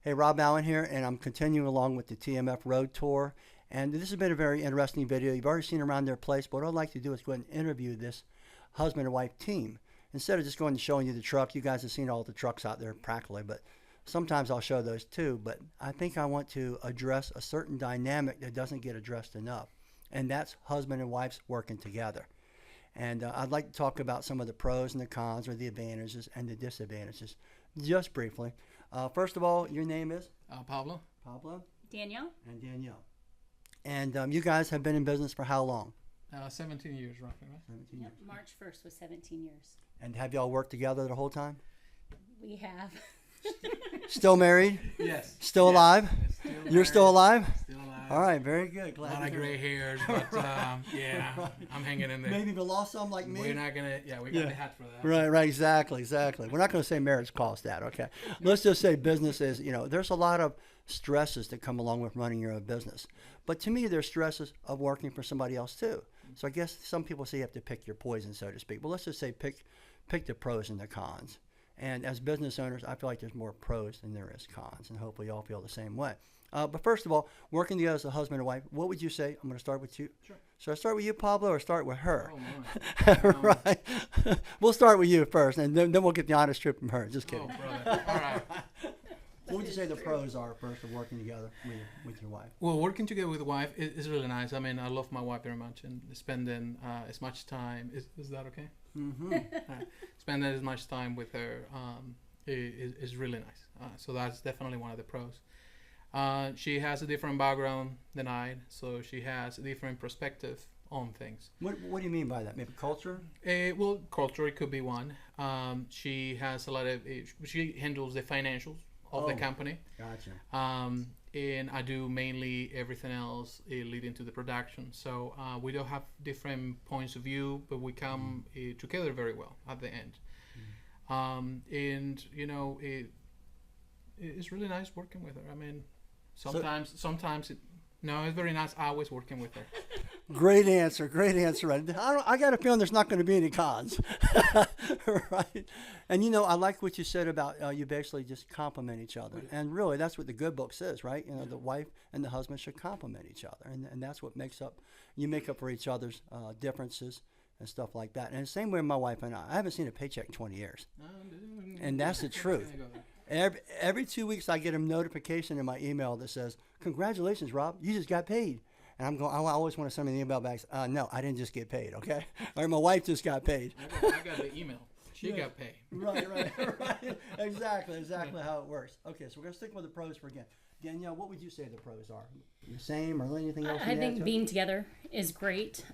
Hey, Rob Allen here, and I'm continuing along with the TMF Road Tour. And this has been a very interesting video. You've already seen around their place, but what I'd like to do is go ahead and interview this husband and wife team. Instead of just going and showing you the truck, you guys have seen all the trucks out there practically, but sometimes I'll show those too. But I think I want to address a certain dynamic that doesn't get addressed enough, and that's husband and wife's working together. And I'd like to talk about some of the pros and the cons, or the advantages and the disadvantages, just briefly. First of all, your name is? Pablo. Pablo. Danielle. And Danielle. And you guys have been in business for how long? 17 years, roughly, right? 17 years. March 1st was 17 years. And have y'all worked together the whole time? We have. Still married? Yes. Still alive? Still You're married. still alive? Still alive. All right, very good. A Glad lot to of hear gray it. hairs, but yeah, Right. I'm hanging in there. Maybe you lost some like me. We're not gonna, we got the hat for that. Right, exactly. We're not going to say marriage costs that, okay? Let's just say business is, there's a lot of stresses that come along with running your own business. But to me, there's stresses of working for somebody else too. So I guess some people say you have to pick your poison, so to speak. But let's just say pick the pros and the cons. And as business owners, I feel like there's more pros than there is cons, and hopefully y'all feel the same way. But first of all, working together as a husband and wife, what would you say? I'm going to start with you. Sure. Should I start with you, Pablo, or start with her? Oh, my. Right. We'll start with you first, and then we'll get the honest truth from her. Just kidding. Oh, brother. All right. What would you say the pros are first of working together with your wife? Well, working together with the wife is really nice. I mean, I love my wife very much, and spending as much time is that okay? Mm-hmm. Right. Spending as much time with her is really nice. So that's definitely one of the pros. She has a different background than I, so she has a different perspective on things. What do you mean by that? Maybe culture? Well, culture it could be one. She has a lot of. She handles the financials of the company. Gotcha. And I do mainly everything else leading to the production. So we don't have different points of view, but we come together very well at the end. And it's really nice working with her. I mean, sometimes it's very nice always working with her. Great answer. I got a feeling there's not going to be any cons. Right? And I like what you said about you basically just complement each other. And really, that's what the good book says, right? The wife and the husband should complement each other. And that's what make up for each other's differences and stuff like that. And the same way with my wife and I haven't seen a paycheck in 20 years. And that's the truth. Every 2 weeks, I get a notification in my email that says, "Congratulations, Rob, you just got paid." And I'm going, I always want to send me an email back. No, I didn't just get paid, okay? All right, my wife just got paid. I got the email. She got paid. Right. Exactly how it works. Okay, so we're going to stick with the pros for again. Danielle, what would you say the pros are? The same or anything else? I think being together is great.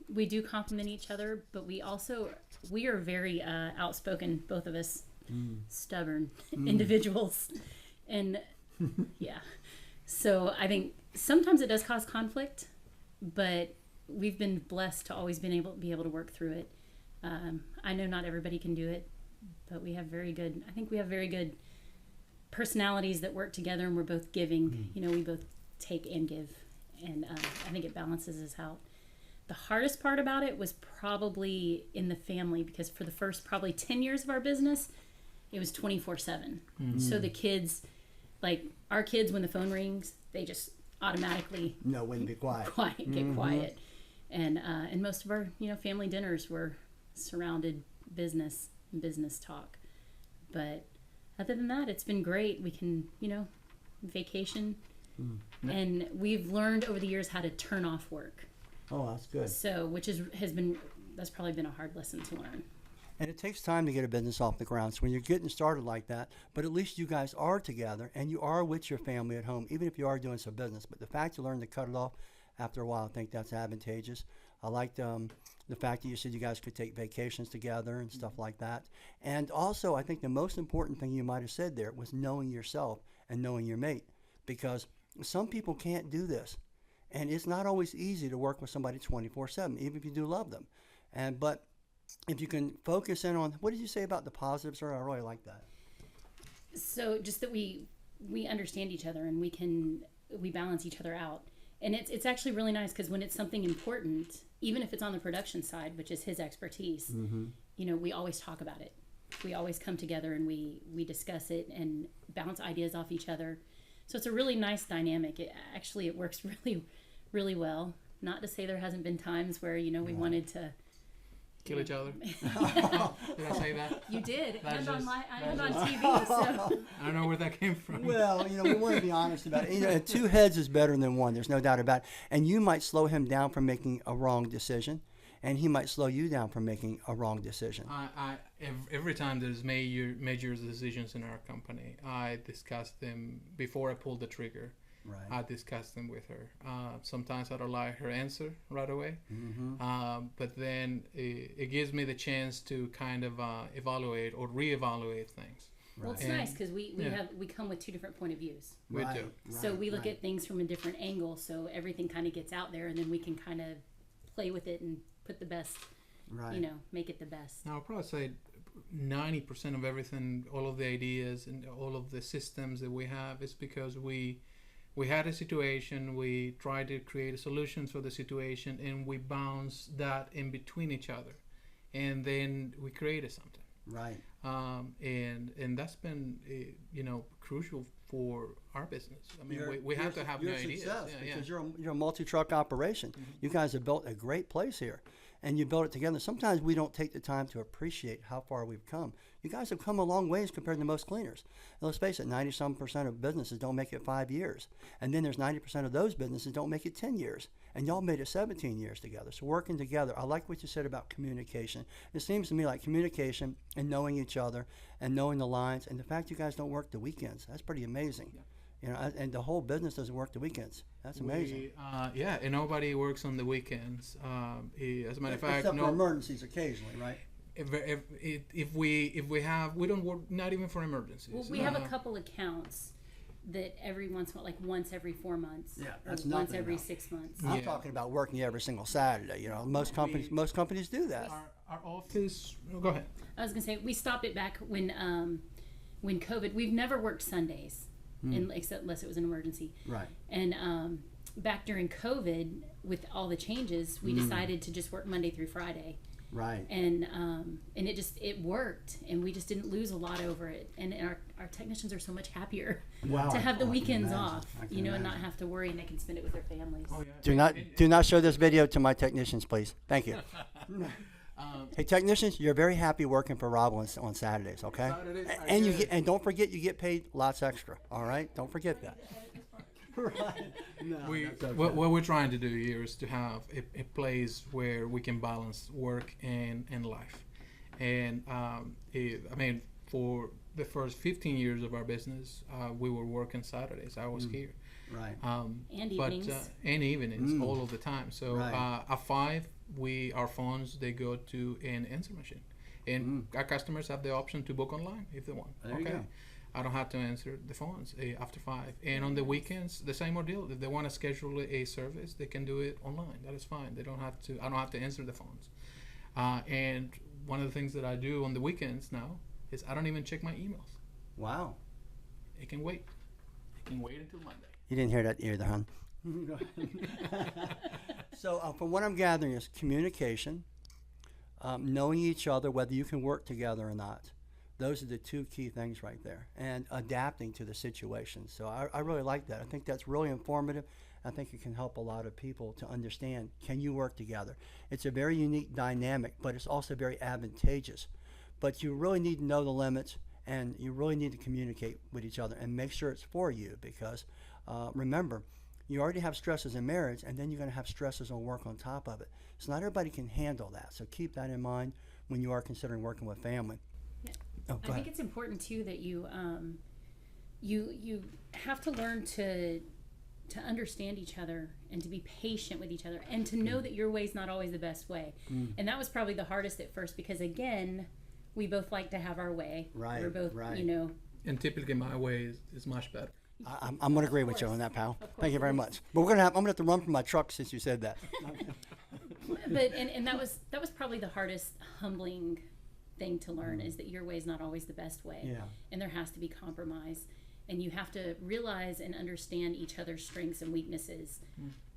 We do complement each other, but we are very outspoken, both of us, stubborn individuals. And yeah. So I think sometimes it does cause conflict, but we've been blessed to always be able to work through it. I know not everybody can do it, but we have very good personalities that work together, and we're both giving. We both take and give, and I think it balances us out. The hardest part about it was probably in the family, because for the first probably 10 years of our business, it was 24/7. So the kids, like our kids, when the phone rings, they just automatically when to be quiet. Get quiet. And most of our family dinners were surrounded business talk. But other than that, it's been great. We can vacation, and we've learned over the years how to turn off work. Oh, that's good. So that's probably been a hard lesson to learn. And it takes time to get a business off the ground. So when you're getting started like that, but at least you guys are together and you are with your family at home, even if you are doing some business. But the fact you learn to cut it off after a while, I think that's advantageous. I like the fact that you said you guys could take vacations together and stuff like that. And also, I think the most important thing you might have said there was knowing yourself and knowing your mate, because some people can't do this. And it's not always easy to work with somebody 24/7, even if you do love them. But if you can focus in on, what did you say about the positives? Or I really like that. So just that we understand each other, and we balance each other out. And it's actually really nice, because when it's something important, even if it's on the production side, which is his expertise, we always talk about it. we always come together and we discuss it and bounce ideas off each other. So it's a really nice dynamic. It works really, really well. Not to say there hasn't been times where, we wanted to kill each other. Did I say that? You did. That's And on just- TV. So I don't know where that came from. Well, we want to be honest about it. Two heads is better than one. There's no doubt about it. And you might slow him down from making a wrong decision, and he might slow you down from making a wrong decision. Every time there's major decisions in our company, I discuss them before I pull the trigger. Right. I discuss them with her. Sometimes I don't like her answer right away, but then it gives me the chance to kind of evaluate or reevaluate things. well, it's nice because we come with two different point of views. We Right, do. So we look right. at things from a different angle, so everything kind of gets out there, and then we can kind of play with it and put the best, Right. Make it the best. Now, I'll probably say 90% of everything, all of the ideas and all of the systems that we have is because we had a situation, we tried to create solutions for the situation, and we bounce that in between each other, and then we created something. Right. And that's been crucial for our business. I mean, Your- we have your- to have your new ideas. success, Yeah, because you're a multi-truck operation. You guys have built a great place here, and you built it together. Sometimes we don't take the time to appreciate how far we've come. You guys have come a long ways compared to most cleaners. And let's face it, 90-some% of businesses don't make it 5 years, and then there's 90% of those businesses don't make it 10 years, and y'all made it 17 years together. So working together, I like what you said about communication. It seems to me like communication and knowing each other and knowing the lines, and the fact you guys don't work the weekends, that's pretty amazing. And the whole business doesn't work the weekends. That's amazing. And nobody works on the weekends. As a matter of fact, Except for emergencies occasionally, right? if we have, we don't work, not even for emergencies. Well, we have a couple accounts that every once, once every 4 months. Yeah, or that's once nothing every enough. 6 months. I'm Yeah. talking about working every single Saturday. Most companies do that. Our office. No, go ahead. I was gonna say we stopped it back when COVID. We've never worked Sundays, except unless it was an emergency. Right. And back during COVID, with all the changes, we decided to just work Monday through Friday. Right. And it worked, and we just didn't lose a lot over it. And our technicians are so much happier Wow. to have the I can weekends imagine. off, I can and imagine. not have to worry, and they can spend it with their families. Oh, yeah. Do not show this video to my technicians, please. Thank you. Hey, technicians, you're very happy working for Rob on Saturdays, okay? Saturdays are And good. and don't forget you get paid lots extra. All right, don't forget that. Right. No, that's okay. What we're trying to do here is to have a place where we can balance work and life. And for the first 15 years of our business, we were working Saturdays. I was here. Right. And evenings. And evenings all of the time. So Right. at 5, our phones, they go to an answer machine. And our customers have the option to book online if they want. There you go. I don't have to answer the phones after 5. And on the weekends, the same ordeal. If they want to schedule a service, they can do it online. That is fine. They don't have to. I don't have to answer the phones. And one of the things that I do on the weekends now is I don't even check my emails. Wow. It can wait. It can wait until Monday. You didn't hear that either, hon. So from what I'm gathering is communication, knowing each other, whether you can work together or not. Those are the two key things right there, and adapting to the situation. So I really like that. I think that's really informative. I think it can help a lot of people to understand, can you work together? It's a very unique dynamic, but it's also very advantageous. But you really need to know the limits, and you really need to communicate with each other and make sure it's for you, because remember, you already have stresses in marriage, and then you're going to have stresses on work on top of it. So not everybody can handle that. So keep that in mind when you are considering working with family. Oh, go I ahead. think it's important too that you have to learn to understand each other and to be patient with each other and to know that your way is not always the best way. And that was probably the hardest at first, because again, we both like to have our way. Right, We're both, right. And typically my way is much better. I'm going to agree with you on that, pal. Thank you very much. But I'm going to have to run from my truck since you said that. But and that was probably the hardest, humbling thing to learn, is that your way is not always the best way. Yeah. And there has to be compromise, and you have to realize and understand each other's strengths and weaknesses,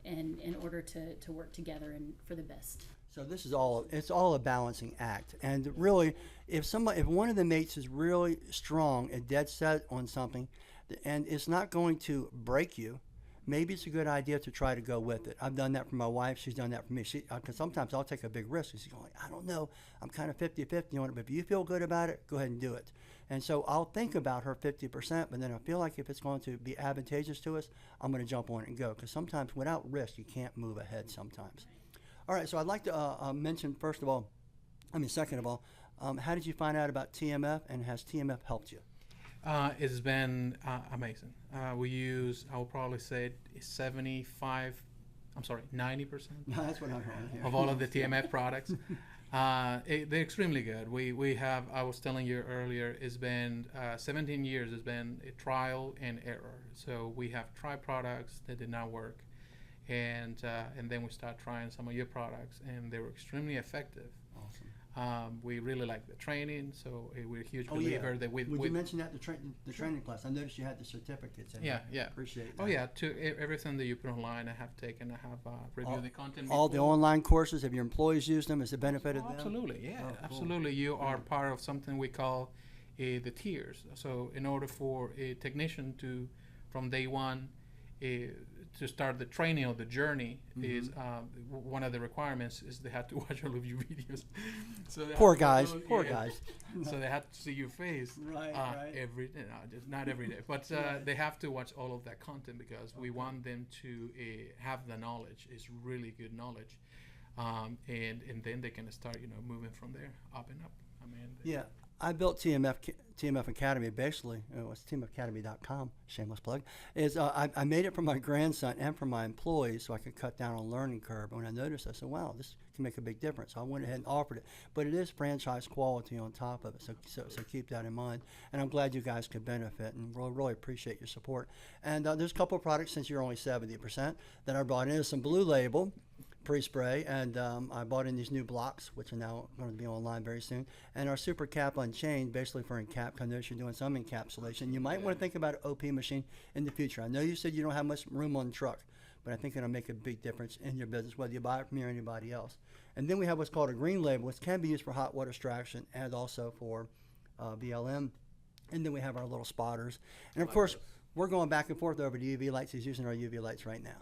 and in order to work together and for the best. So this is it's all a balancing act. And really, if one of the mates is really strong and dead set on something, and it's not going to break you, maybe it's a good idea to try to go with it. I've done that for my wife. She's done that for me. Because sometimes I'll take a big risk. She's going, I don't know. I'm kind of 50-50 on it. But if you feel good about it, go ahead and do it. And so I'll think about her 50%, but then I feel like if it's going to be advantageous to us, I'm going to jump on it and go. Because sometimes without risk, you can't move ahead sometimes. All right, so I'd like to mention, second of all, how did you find out about TMF, and has TMF helped you? It's been amazing. We use, I will probably say, 90%. No, that's what I'm hearing here. Of all of the TMF products. They're extremely good. We have, I was telling you earlier, it's been 17 years. It's been a trial and error. So we have tried products that did not work. And then we start trying some of your products, and they were extremely effective. Awesome. We really like the training, so we're a huge believer that Would you mention that the training class? I noticed you had the certificates. And Yeah. Appreciate that. Oh yeah, everything that you put online, I have taken. I have reviewed the content. All the online courses. Have your employees used them? Has it benefited them? Absolutely, yeah, Cool. absolutely. You are part of something we call the tiers. So in order for a technician to, from day one, to start the training or the journey, is one of the requirements is they have to watch all of your videos. So Poor guys. So they have to see your face Right. every day. No, just not every day, but they have to watch all of that content because we want them to have the knowledge. It's really good knowledge, and then they can start moving from there up and up. I mean, Yeah. I built TMF Academy, basically. It was TMFacademy.com, shameless plug. I made it for my grandson and for my employees so I could cut down on learning curve. And when I noticed, I said, wow, this can make a big difference. So I went ahead and offered it. But it is franchise quality on top of it, so keep that in mind. And I'm glad you guys could benefit, and really appreciate your support. And there's a couple of products, since you're only 70%, that I brought in. Some Blue Label pre-spray, and I bought in these new blocks, which are now going to be online very soon, and our Super Cap Unchained, basically for I notice you're doing some encapsulation. You might want to think about an OP machine in the future. I know you said you don't have much room on the truck, but I think it'll make a big difference in your business, whether you buy it from me or anybody else. And then we have what's called a green label, which can be used for hot water extraction and also for BLM. And then we have our little spotters. And of course, we're going back and forth over the UV lights. He's using our UV lights right now.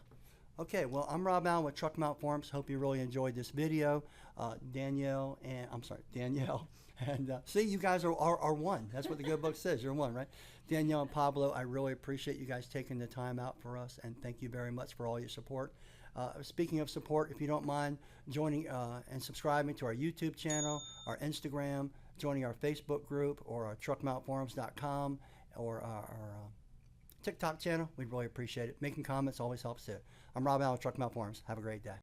Okay, well, I'm Rob Allen with TruckMountForums. Hope you really enjoyed this video. Danielle, and see, you guys are one. That's what the good book says. You're one, right? Danielle and Pablo, I really appreciate you guys taking the time out for us, and thank you very much for all your support. Speaking of support, if you don't mind joining and subscribing to our YouTube channel, our Instagram, joining our Facebook group, or our TruckMountForums.com, or our TikTok channel, we'd really appreciate it. Making comments always helps too. I'm Rob Allen with TruckMount Forums. Have a great day.